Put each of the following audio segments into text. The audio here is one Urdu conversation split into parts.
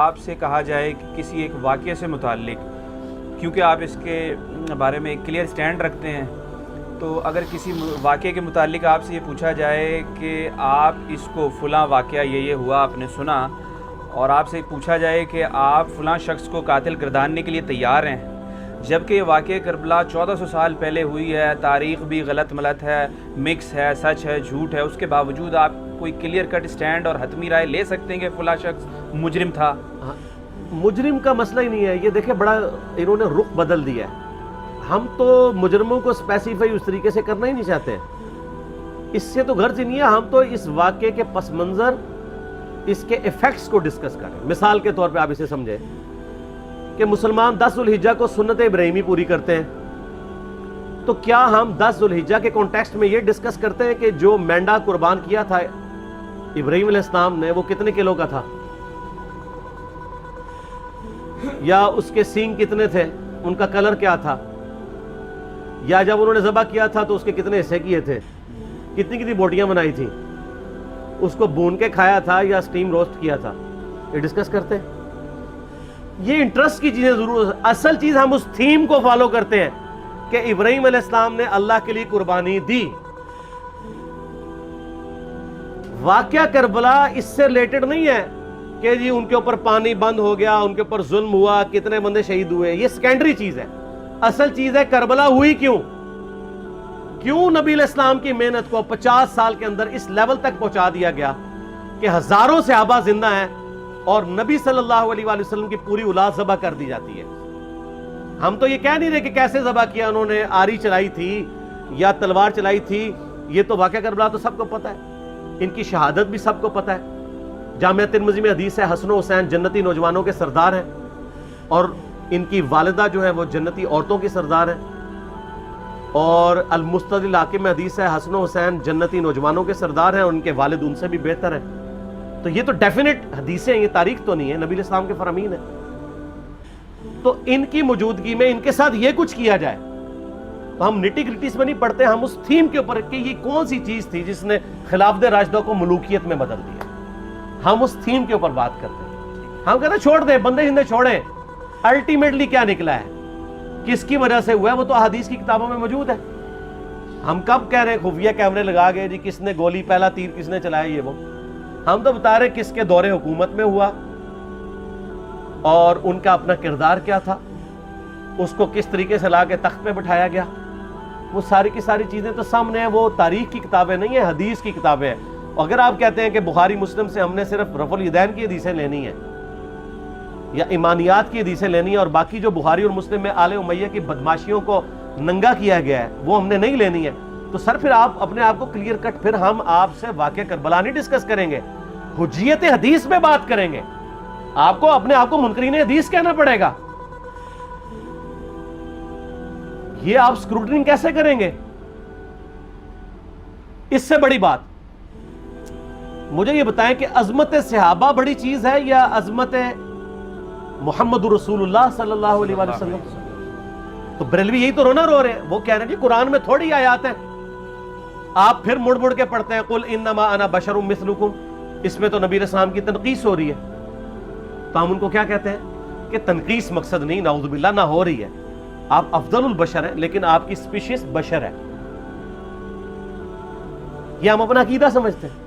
آپ سے کہا جائے کہ کسی ایک واقعے سے متعلق، کیونکہ آپ اس کے بارے میں ایک کلیئر سٹینڈ رکھتے ہیں، تو اگر کسی واقعے کے متعلق آپ سے یہ پوچھا جائے کہ آپ اس کو فلاں واقعہ یہ ہوا آپ نے سنا، اور آپ سے پوچھا جائے کہ آپ فلاں شخص کو قاتل گرداننے کے لیے تیار ہیں، جبکہ یہ واقعہ کربلا 1400 سال پہلے ہوئی ہے، تاریخ بھی غلط ملت ہے، مکس ہے، سچ ہے، جھوٹ ہے، اس کے باوجود آپ کوئی کلیئر کٹ سٹینڈ اور حتمی رائے لے سکتے ہیں کہ فلاں شخص مجرم تھا؟ مجرم کا مسئلہ ہی نہیں ہے یہ، دیکھیں بڑا انہوں نے رخ بدل دیا ہے. ہم تو مجرموں کو اسپیسیفائی اس طریقے سے کرنا ہی نہیں چاہتے ہیں، اس سے تو غرض ہی نہیں ہے. ہم تو اس واقعے کے پس منظر، اس کے ایفیکٹس کو ڈسکس کریں. مثال کے طور پہ آپ اسے سمجھیں کہ مسلمان 10 ذوالحجہ کو سنت ابراہیمی پوری کرتے ہیں، تو کیا ہم 10 ذوالحجہ کے کانٹیکسٹ میں یہ ڈسکس کرتے ہیں کہ جو مینڈا قربان کیا تھا ابراہیم علیہ السلام نے وہ کتنے کلو کا تھا، یا اس کے سینگ کتنے تھے، ان کا کلر کیا تھا، یا جب انہوں نے ذبح کیا تھا تو اس کے کتنے حصے کیے تھے، کتنی بوٹیاں بنائی تھیں، اس کو بھون کے کھایا تھا یا سٹیم روسٹ کیا تھا، یہ ڈسکس کرتے ہیں. یہ انٹرسٹ کی چیزیں ضرور، اصل چیز ہم اس تھیم کو فالو کرتے ہیں کہ ابراہیم علیہ السلام نے اللہ کے لیے قربانی دی. واقعہ کربلا اس سے ریلیٹڈ نہیں ہے کہ جی ان کے اوپر پانی بند ہو گیا، ان کے اوپر ظلم ہوا، کتنے بندے شہید ہوئے، یہ سیکنڈری چیز ہے. اصل چیز ہے کربلا ہوئی کیوں نبی علیہ السلام کی محنت کو 50 سال کے اندر اس لیول تک پہنچا دیا گیا کہ ہزاروں صحابہ زندہ ہیں اور نبی صلی اللہ علیہ وآلہ وسلم کی پوری اولاد ذبح کر دی جاتی ہے. ہم تو یہ کہہ نہیں رہے کہ کیسے ذبح کیا انہوں نے، آری چلائی تھی یا تلوار چلائی تھی، یہ تو واقعہ کربلا تو سب کو پتہ ہے، ان کی شہادت بھی سب کو پتہ ہے. جامعہ ترمذی میں حدیث ہے حسن و حسین جنتی نوجوانوں کے سردار ہیں، اور ان کی والدہ جو ہے وہ جنتی عورتوں کی سردار ہیں. اور المستدرک الحاکم میں حدیث ہے حسن و حسین جنتی نوجوانوں کے سردار ہیں اور ان کے والد ان سے بھی بہتر ہیں. تو یہ تو ڈیفینٹ حدیثیں ہیں، یہ تاریخ تو نہیں ہے، نبی علیہ السلام کے فرامین ہیں. تو ان کی موجودگی میں ان کے ساتھ یہ کچھ کیا جائے تو ہم نٹی گریٹیز میں نہیں پڑھتے، ہم اس تھیم کے اوپر کہ یہ کون سی چیز تھی جس نے خلافت راشدہ کو ملوکیت میں بدل دیا، ہم اس تھیم کے اوپر بات کرتے ہیں. ہم کہتے ہیں چھوڑ دیں، بندے زندے چھوڑیں، الٹیمیٹلی کیا نکلا ہے، کس کی وجہ سے ہوا ہے، وہ تو احادیث کی کتابوں میں موجود ہے. ہم کب کہہ رہے ہیں خفیہ کیمرے لگا گئے جی کس نے گولی پہلا تیر کس نے چلایا، یہ وہ ہم تو بتا رہے کس کے دور حکومت میں ہوا اور ان کا اپنا کردار کیا تھا، اس کو کس طریقے سے لا کے تخت پہ بٹھایا گیا. وہ ساری کی ساری چیزیں تو سامنے ہیں، وہ تاریخ کی کتابیں نہیں ہیں، حدیث کی کتابیں ہیں. اگر آپ کہتے ہیں کہ بخاری مسلم سے ہم نے صرف رفع الیدین کی حدیثیں لینی ہیں یا ایمانیات کی حدیثیں لینی ہیں اور باقی جو بخاری اور مسلم میں آل امیہ کی بدماشیوں کو ننگا کیا گیا ہے وہ ہم نے نہیں لینی ہے، تو سر پھر آپ اپنے آپ کو کلیئر کٹ، پھر ہم آپ سے واقعہ کربلا نہیں ڈسکس کریں گے، حجیت حدیث میں بات کریں گے. آپ کو اپنے آپ کو منکرین حدیث کہنا پڑے گا. یہ آپ اسکروٹنگ کیسے کریں گے؟ اس سے بڑی بات مجھے یہ بتائیں کہ عظمت صحابہ بڑی چیز ہے یا عظمت محمد رسول اللہ صلی اللہ علیہ وآلہ وسلم؟ تو بریلوی یہی تو رونا رو رہے ہیں، وہ کہہ رہے ہیں کہ قرآن میں تھوڑی آیات ہیں. آپ پھر مڑ مڑ کے پڑھتے ہیں قل انما انا بشر مثلکم، اس میں تو نبی علیہ السلام کی تنقیص ہو رہی ہے. تو ہم ان کو کیا کہتے ہیں کہ تنقیص مقصد نہیں، نعوذ باللہ نہ ہو رہی ہے، آپ افضل البشر ہیں لیکن آپ کی سپیشیز بشر ہے. یہ ہم اپنا عقیدہ سمجھتے ہیں،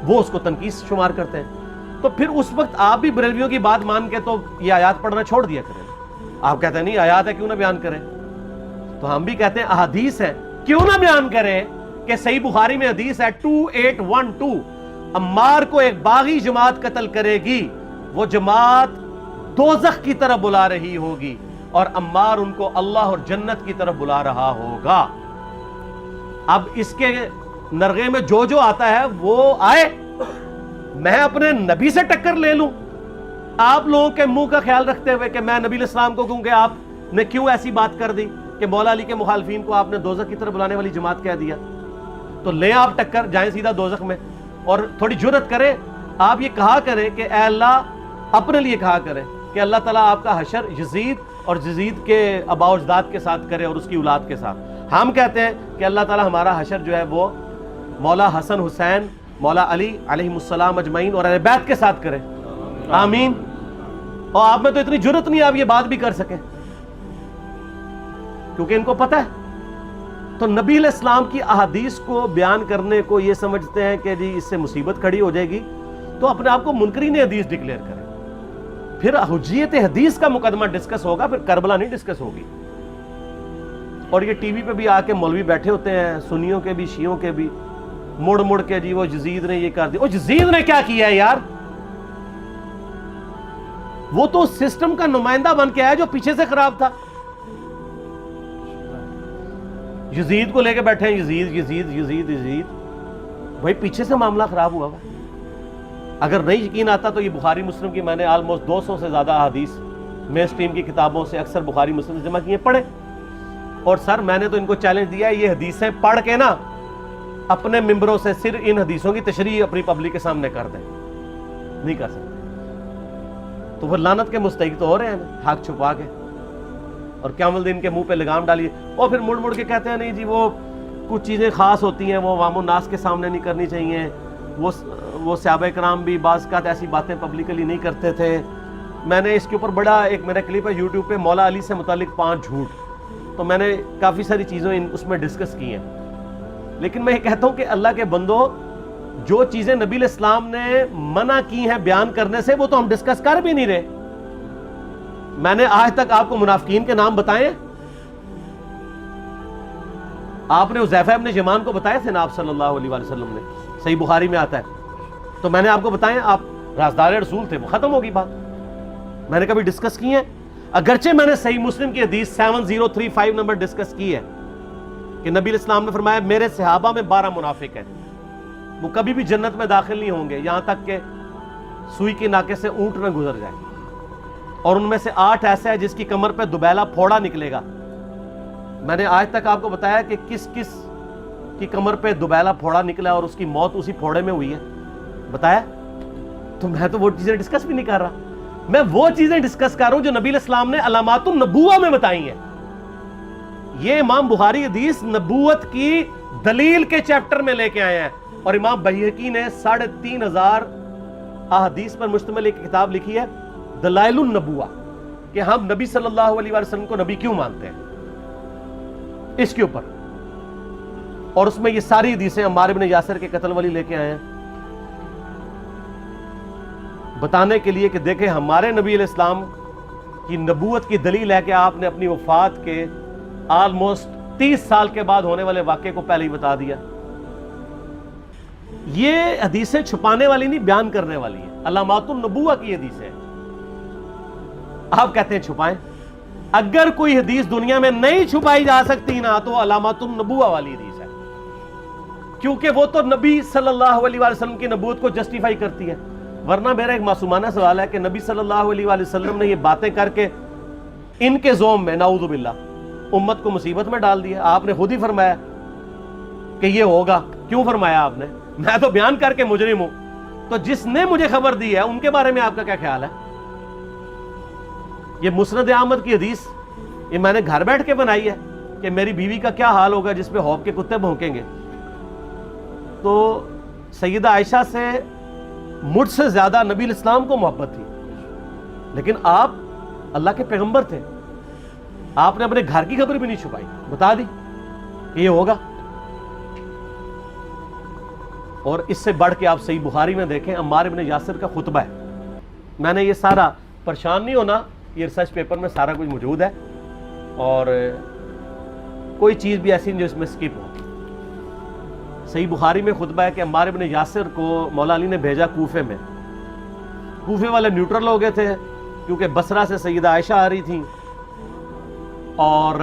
وہ اس کو تنقیص شمار کرتے ہیں. تو پھر اس وقت آپ بھی بریلویوں کی بات مان کے تو یہ آیات پڑھنا چھوڑ دیا کریں. آپ کہتے ہیں نہیں آیات ہے کیوں نہ بیان کریں، تو ہم بھی کہتے ہیں احادیث ہے کیوں نہ بیان کریں. کہ صحیح بخاری میں حدیث ہے 2812 عمار کو ایک باغی جماعت قتل کرے گی، وہ جماعت دوزخ کی طرف بلا رہی ہوگی اور عمار ان کو اللہ اور جنت کی طرف بلا رہا ہوگا. اب اس کے نرغے میں جو آتا ہے وہ آئے، میں اپنے نبی سے ٹکر لے لوں آپ لوگوں کے منہ کا خیال رکھتے ہوئے کہ میں نبی علیہ السلام کو کہوں کہ آپ نے کیوں ایسی بات کر دی کہ مولا علی کے مخالفین کو آپ نے دوزخ کی طرف بلانے والی جماعت کہہ دیا. تو لیں آپ ٹکر، جائیں سیدھا دوزخ میں. اور تھوڑی جرت کریں، آپ یہ کہا کریں کہ اے اللہ، اپنے لیے کہا کریں کہ اللہ تعالیٰ آپ کا حشر یزید اور یزید کے آباء و اجداد کے ساتھ کرے اور اس کی اولاد کے ساتھ. ہم کہتے ہیں کہ اللہ تعالیٰ ہمارا حشر جو ہے وہ مولا حسن حسین، مولا علی علیہ السلام اجمعین اور اہل بیت کے ساتھ کرے. آمین. اور آپ میں تو اتنی جرت نہیں آپ یہ بات بھی کر سکیں, کیونکہ ان کو پتہ ہے. تو نبی علیہ السلام کی احادیث کو بیان کرنے کو یہ سمجھتے ہیں کہ جی اس سے مصیبت کھڑی ہو جائے گی, تو اپنے آپ کو منکرین حدیث ڈکلیئر کریں. پھر حجیت حدیث کا مقدمہ ڈسکس ہوگا, پھر کربلا نہیں ڈسکس ہوگی. اور یہ ٹی وی پہ بھی آ کے مولوی بیٹھے ہوتے ہیں, سنیوں کے بھی شیعوں کے بھی, مڑ مڑ کے جی وہ یزید نے یہ کر دیا. وہ یزید نے کیا کیا ہے یار؟ وہ تو سسٹم کا نمائندہ بن کے آیا جو پیچھے سے خراب تھا. یزید کو لے کے بیٹھے ہیں, یزید یزید یزید یزید. بھائی پیچھے سے معاملہ خراب ہوا ہوا. اگر نہیں یقین آتا تو یہ بخاری مسلم کی میں نے آلموسٹ 200 سے زیادہ احادیث مین اسٹریم کی کتابوں سے اکثر بخاری مسلم جمع کیے, پڑھے. اور سر میں نے تو ان کو چیلنج دیا ہے, یہ حدیثیں پڑھ کے نا اپنے ممبروں سے صرف ان حدیثوں کی تشریح اپنی پبلک کے سامنے کر دیں. نہیں کر سکتے تو وہ لعنت کے مستحق تو ہو رہے ہیں حق چھپا کے, اور قیامت دن کے منہ پہ لگام ڈالیے. اور پھر مڑ مڑ کے کہتے ہیں نہیں جی وہ کچھ چیزیں خاص ہوتی ہیں, وہ عوام الناس کے سامنے نہیں کرنی چاہیے. وہ صحابہ کرام بھی بعض اوقات ایسی باتیں پبلکلی نہیں کرتے تھے. میں نے اس کے اوپر بڑا ایک میرا کلپ ہے یوٹیوب پہ, مولا علی سے متعلق 5 جھوٹ. تو میں نے کافی ساری چیزیں اس میں ڈسکس کی ہیں. لیکن میں یہ کہتا ہوں کہ اللہ کے بندو, جو چیزیں نبی علیہ السلام نے منع کی ہیں بیان کرنے سے, وہ تو ہم ڈسکس کر بھی نہیں رہے. میں نے آج تک آپ کو منافقین کے نام بتائے؟ آپ نے حذیفہ ابن یمان کو بتائے تھے نا آپ صلی اللہ علیہ وسلم نے, صحیح بخاری میں آتا ہے. تو میں نے آپ کو بتائے, آپ رازدار رسول تھے, وہ ختم ہوگی بات. میں نے کبھی ڈسکس کی ہے؟ اگرچہ میں نے صحیح مسلم کی حدیث 7035 نمبر ڈسکس کی ہے کہ نبی علیہ السلام نے فرمایا میرے صحابہ میں 12 منافق ہیں, وہ کبھی بھی جنت میں داخل نہیں ہوں گے یہاں تک کہ سوئی کے ناکے سے اونٹ نہ گزر جائے. اور ان میں سے 8 ایسے ہیں جس کی کمر پہ دوبیلا پھوڑا نکلے گا. میں نے آج تک آپ کو بتایا کہ کس کس کی کمر پہ دوبیلا پھوڑا نکلا اور اس کی موت اسی پھوڑے میں ہوئی ہے؟ بتایا؟ تو میں تو وہ چیزیں ڈسکس بھی نہیں کر رہا, میں وہ چیزیں ڈسکس کر رہا ہوں جو نبی علیہ السلام نے علامات النبوہ میں بتائی ہیں. یہ امام بخاری حدیث نبوت کی دلیل کے چیپٹر میں لے کے آئے ہیں, اور امام بہقی نے 3500 احادیث پر مشتمل ایک کتاب لکھی ہے دلائل النبوہ, کہ ہم نبی صلی اللہ علیہ وسلم کو نبی کیوں مانتے ہیں, اس کے اوپر. اور اس میں یہ ساری حدیثیں عمار بن یاسر کے قتل والی لے کے آئے ہیں, بتانے کے لیے کہ دیکھیں ہمارے نبی علیہ السلام کی نبوت کی دلیل ہے کہ آپ نے اپنی وفات کے آلموسٹ 30 سال کے بعد ہونے والے واقعے کو پہلے ہی بتا دیا. یہ حدیثیں چھپانے والی نہیں, بیان کرنے والی ہیں. علامات النبوہ کی حدیثیں آپ کہتے ہیں چھپائیں. اگر کوئی حدیث دنیا میں نہیں چھپائی جا سکتی نا تو علامات النبوہ والی حدیث ہے, کیونکہ وہ تو نبی صلی اللہ علیہ وسلم کی نبوت کو جسٹیفائی کرتی ہے. ورنہ میرا ایک معصومانہ سوال ہے کہ نبی صلی اللہ علیہ وسلم نے یہ باتیں کر کے ان کے زوم میں نعوذ باللہ امت کو مصیبت میں ڈال دیا. آپ نے خود ہی فرمایا کہ یہ ہوگا. کیوں فرمایا آپ نے؟ میں تو بیان کر کے مجرم ہوں. تو جس نے مجھے خبر دی ہے ان کے بارے میں آپ کا کیا خیال ہے؟ یہ مسند احمد کی حدیث یہ میں نے گھر بیٹھ کے بنائی ہے کہ میری بیوی کا کیا حال ہوگا جس پہ خوف کے کتے بھونکیں گے. تو سیدہ عائشہ سے مجھ سے زیادہ نبی علیہ السلام کو محبت تھی, لیکن آپ اللہ کے پیغمبر تھے, آپ نے اپنے گھر کی خبر بھی نہیں چھپائی, بتا دی کہ یہ ہوگا. اور اس سے بڑھ کے آپ صحیح بخاری میں دیکھیں عمار ابن یاسر کا خطبہ ہے. میں نے یہ سارا, پریشان نہیں ہونا, یہ ریسرچ پیپر میں سارا کچھ موجود ہے اور کوئی چیز بھی ایسی نہیں جو اس میں سکپ ہو. صحیح بخاری میں خطبہ ہے کہ عمار ابن یاسر کو مولا علی نے بھیجا کوفے میں. کوفے والے نیوٹرل ہو گئے تھے کیونکہ بصرہ سے سیدہ عائشہ آ رہی تھیں اور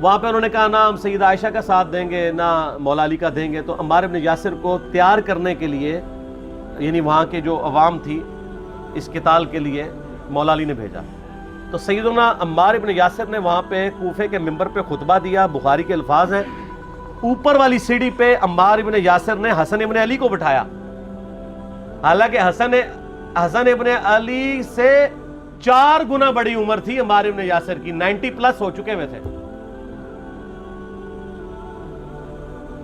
وہاں پہ انہوں نے کہا نہ ہم سیدہ عائشہ کا ساتھ دیں گے نہ مولا علی کا دیں گے. تو عمار ابن یاسر کو تیار کرنے کے لیے, یعنی وہاں کے جو عوام تھی اس قتال کے لیے, مولا علی نے بھیجا. تو سیدنا عمار ابن یاسر نے وہاں پہ کوفے کے ممبر پہ خطبہ دیا. بخاری کے الفاظ ہیں, اوپر والی سیڑھی پہ عمار ابن یاسر نے حسن ابن علی کو بٹھایا, حالانکہ حسن ابن علی سے 4 گنا بڑی عمر تھی عمار ابن یاسر کی, 90 پلس ہو چکے ہوئے تھے,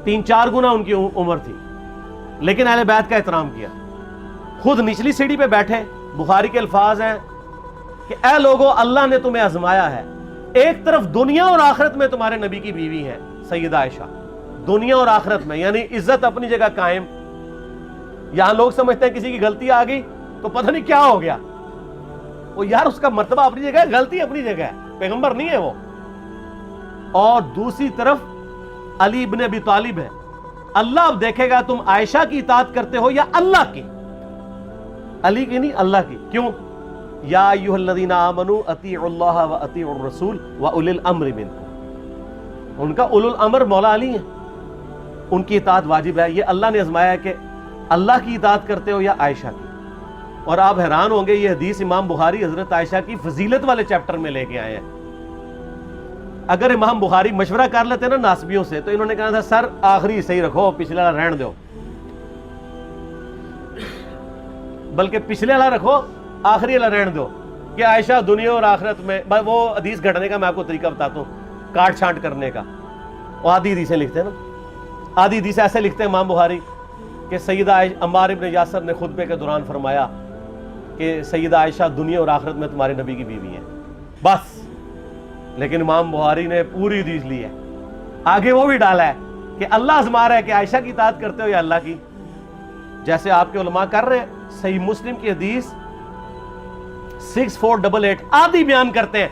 3-4 گنا ان کی عمر تھی, لیکن اہل بیت کا احترام کیا. خود نچلی سیڑھی پہ بیٹھے. بخاری کے الفاظ ہیں کہ اے لوگو اللہ نے تمہیں آزمایا ہے, ایک طرف دنیا اور آخرت میں تمہارے نبی کی بیوی ہیں سیدہ عائشہ, دنیا اور آخرت میں, یعنی عزت اپنی جگہ قائم. یہاں لوگ سمجھتے ہیں کسی کی غلطی آ گئی تو پتہ نہیں کیا ہو گیا, وہ یار اس کا مرتبہ اپنی جگہ ہے, غلطی اپنی جگہ ہے, پیغمبر نہیں ہے وہ. اور دوسری طرف علی ابن ابی طالب ہے. اللہ اب دیکھے گا تم عائشہ کی اطاعت کرتے ہو یا اللہ کی, علی کی نہیں اللہ کی. کیوں؟ یا ایھا الذین آمنوا اطیعوا اللہ و اطیعوا الرسول و اولی الامر منکم. ان کا اولو الامر مولا علی ہیں, ان کی اطاعت واجب ہے. یہ اللہ نے آزمایا ہے کہ اللہ کی اطاعت کرتے ہو یا عائشہ کی. اور آپ حیران ہوں گے, یہ حدیث امام بخاری حضرت عائشہ کی فضیلت والے چیپٹر میں لے کے آئے ہیں. اگر امام بخاری مشورہ کر لیتے نا ناسبیوں سے تو انہوں نے کہا تھا سر آخری صحیح رکھو, پچھلے والا رہن دو, بلکہ پچھلے والا رکھو آخری والا رہن دو, کہ عائشہ دنیا اور آخرت میں. وہ حدیث گھڑنے کا میں آپ کو طریقہ بتاتا ہوں, کاٹ چھانٹ کرنے کا. وہ آدھی حدیثیں لکھتے ہیں نا, آدھی حدیث ایسے لکھتے ہیں امام بخاری کہ سیدہ عمار ابن یاسر نے خطبے کے دوران فرمایا کہ سیدہ عائشہ دنیا اور آخرت میں تمہارے نبی کی بیوی ہیں, بس. لیکن امام بخاری نے پوری حدیث لی ہے, آگے وہ بھی ڈالا ہے کہ اللہ آزما رہا ہے کہ عائشہ کی اطاعت کرتے ہو یا اللہ کی, جیسے آپ کے علماء کر رہے ہیں. صحیح مسلم کی حدیث 6488 آدھی بیان کرتے ہیں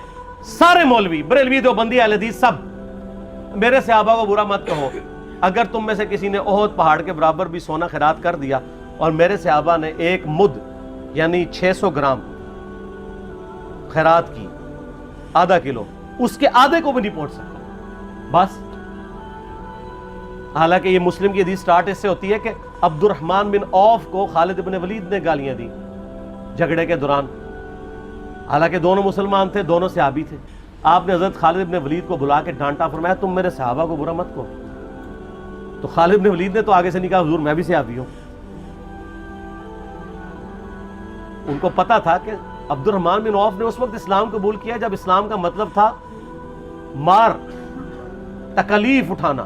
سارے مولوی, بریلوی, دیوبندی, اہل حدیث سب. میرے صحابہ کو برا مت کہو, اگر تم میں سے کسی نے احد پہاڑ کے برابر بھی سونا خیرات کر دیا اور میرے صحابہ نے ایک مد یعنی 600 گرام خیرات کی, آدھا کلو, اس کے آدھے کو بھی نہیں پہنچ سکتا بس. حالانکہ یہ مسلم کی حدیث سٹارٹ اس سے ہوتی ہے کہ عبد الرحمن بن عوف کو خالد بن ولید نے گالیاں دی جھگڑے کے دوران. حالانکہ دونوں مسلمان تھے, دونوں صحابی تھے. آپ نے حضرت خالد بن ولید کو بلا کے ڈانٹا, فرمایا تم میرے صحابہ کو برا مت کہو. تو خالد بن ولید نے تو آگے سے نہیں کہا حضور میں بھی صحابی ہوں. ان کو پتا تھا کہ عبد الرحمن بن عوف نے اس وقت اسلام قبول کیا جب اسلام کا مطلب تھا مار, تکلیف اٹھانا,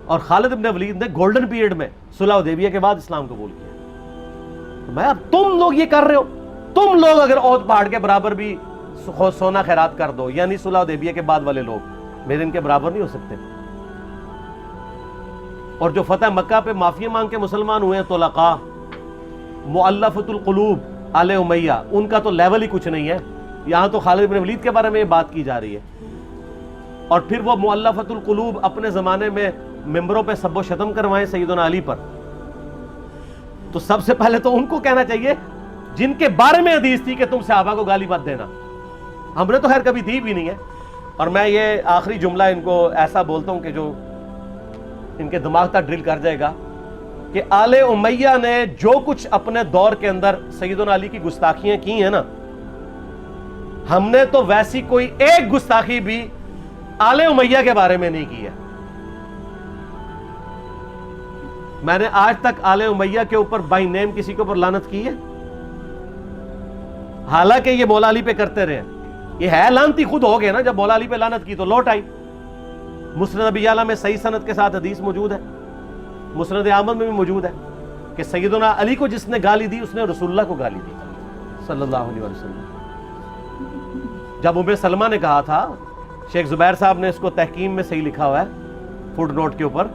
اور خالد بن ولید نے گولڈن پیریڈ میں صلح حدیبیہ کے بعد اسلام قبول کیا. میں اب تم لوگ یہ کر رہے ہو, تم لوگ اگر احد پہاڑ کے برابر بھی سونا خیرات کر دو, یعنی صلح حدیبیہ کے بعد والے لوگ میرے ان کے برابر نہیں ہو سکتے. اور جو فتح مکہ پہ معافی مانگ کے مسلمان ہوئے ہیں طلقاء, مؤلفۃ القلوب, آل امیہ, ان کا تو لیول ہی کچھ نہیں ہے. یہاں تو خالد بن ولید کے بارے میں یہ بات کی جا رہی ہے. اور پھر وہ مؤلفۃ القلوب اپنے زمانے میں ممبروں پہ سب و شتم کروائیں سیدنا علی پر, تو سب سے پہلے تو ان کو کہنا چاہیے جن کے بارے میں حدیث تھی کہ تم صحابہ کو گالی مت دینا. ہم نے تو خیر کبھی دی بھی نہیں ہے. اور میں یہ آخری جملہ ان کو ایسا بولتا ہوں کہ جو ان کے دماغ تک ڈرل کر جائے گا کہ آل امیہ نے جو کچھ اپنے دور کے اندر سیدنا علی کی گستاخیاں کی ہیں نا, ہم نے تو ویسی کوئی ایک گستاخی بھی آل امیہ کے بارے میں نہیں کی ہے. میں نے آج تک آل امیہ کے اوپر بائی نیم کسی کے اوپر لعنت کی ہے؟ حالانکہ یہ مولا علی پہ کرتے رہے. یہ ہے لعنتی خود ہو گئے نا, جب مولا علی پہ لعنت کی تو لوٹ آئی. مسند ابی اعلیٰ میں صحیح سند کے ساتھ حدیث موجود ہے, مسند احمد میں بھی موجود ہے کہ سیدنا علی کو جس نے گالی دی اس نے رسول اللہ کو گالی دی صلی اللہ علیہ وسلم. جب ام سلمہ نے کہا تھا, شیخ زبیر صاحب نے اس کو تحکیم میں صحیح لکھا ہوا ہے فوٹ نوٹ کے اوپر,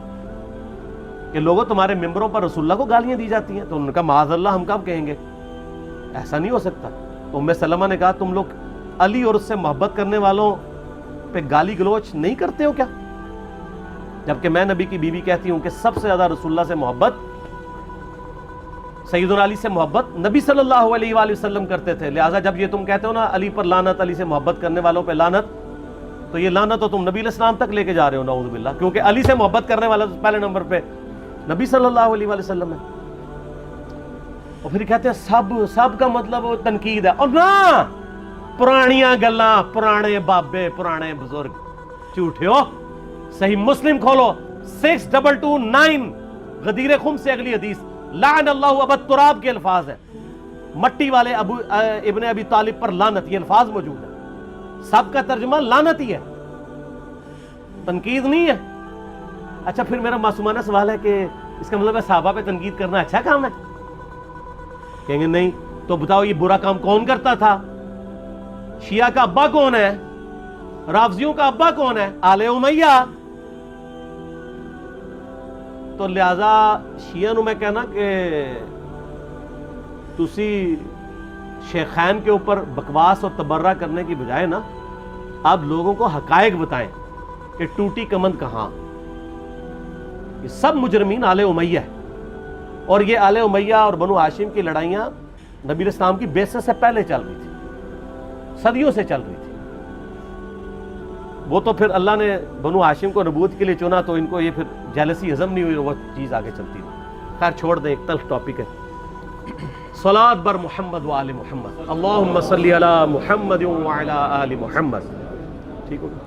کہ لوگوں تمہارے ممبروں پر رسول اللہ کو گالیاں دی جاتی ہیں, تو انہوں نے کہا معاذ اللہ, ہم کب کہیں گے, ایسا نہیں ہو سکتا. تو ام سلمہ نے کہا تم لوگ علی اور اس سے محبت کرنے والوں پہ گالی گلوچ نہیں کرتے ہو کیا؟ جبکہ میں نبی کی بیوی کہتی ہوں کہ سب سے زیادہ رسول اللہ سے محبت, سیدنا علی سے محبت نبی صلی اللہ علیہ وآلہ وسلم کرتے تھے. لہٰذا جب یہ تم کہتے ہو نا علی پر لعنت, علی سے محبت کرنے والوں پہ لعنت, تو یہ لعنت تو تم نبی علیہ السلام تک لے کے جا رہے ہو نعوذ باللہ, کیونکہ علی سے محبت کرنے والا پہلے نمبر پہ نبی صلی اللہ علیہ وآلہ وسلم ہے. اور پھر کہتے ہیں سب کا مطلب تنقید ہے. اور نہ, پرانیاں گلاں, پرانے بابے, پرانے بزرگ, جھوٹے ہو. صحیح مسلم کھولو 6229 غدیر خم سے اگلی حدیث, لعن اللہ ابا التراب کے الفاظ ہیں, مٹی والے ابن ابی طالب پر لعنت, یہ الفاظ موجود ہے. سب کا ترجمہ لعنت ہی ہے, تنقید نہیں ہے. اچھا پھر میرا معصومانہ سوال ہے کہ اس کا مطلب ہے صحابہ پہ تنقید کرنا اچھا کام ہے؟ کہیں گے نہیں تو بتاؤ یہ برا کام کون کرتا تھا؟ شیعہ کا ابا کون ہے؟ رافضیوں کا ابا کون ہے؟ آل امیہ۔ تو لہذا شیعہ نو میں کہنا کہ تسی شیخین کے اوپر بکواس اور تبرہ کرنے کی بجائے نا آپ لوگوں کو حقائق بتائیں کہ ٹوٹی کمند کہاں۔ یہ سب مجرمین آل امیہ ہے، اور یہ آل امیہ اور بنو ہاشم کی لڑائیاں نبی علیہ السلام کی بعثت سے پہلے چل رہی تھی، صدیوں سے چل رہی تھی۔ وہ تو پھر اللہ نے بنو ہاشم کو نبوت کے لیے چنا تو ان کو یہ پھر جیلسی ہضم نہیں ہوئی، وہ چیز آگے چلتی رہی۔ خیر چھوڑ دیں، ایک تلخ ٹاپک ہے۔ صلاۃ بر محمد و آل محمد، اللہم صلی علی محمد و علی آل محمد۔ ٹھیک ہوگا؟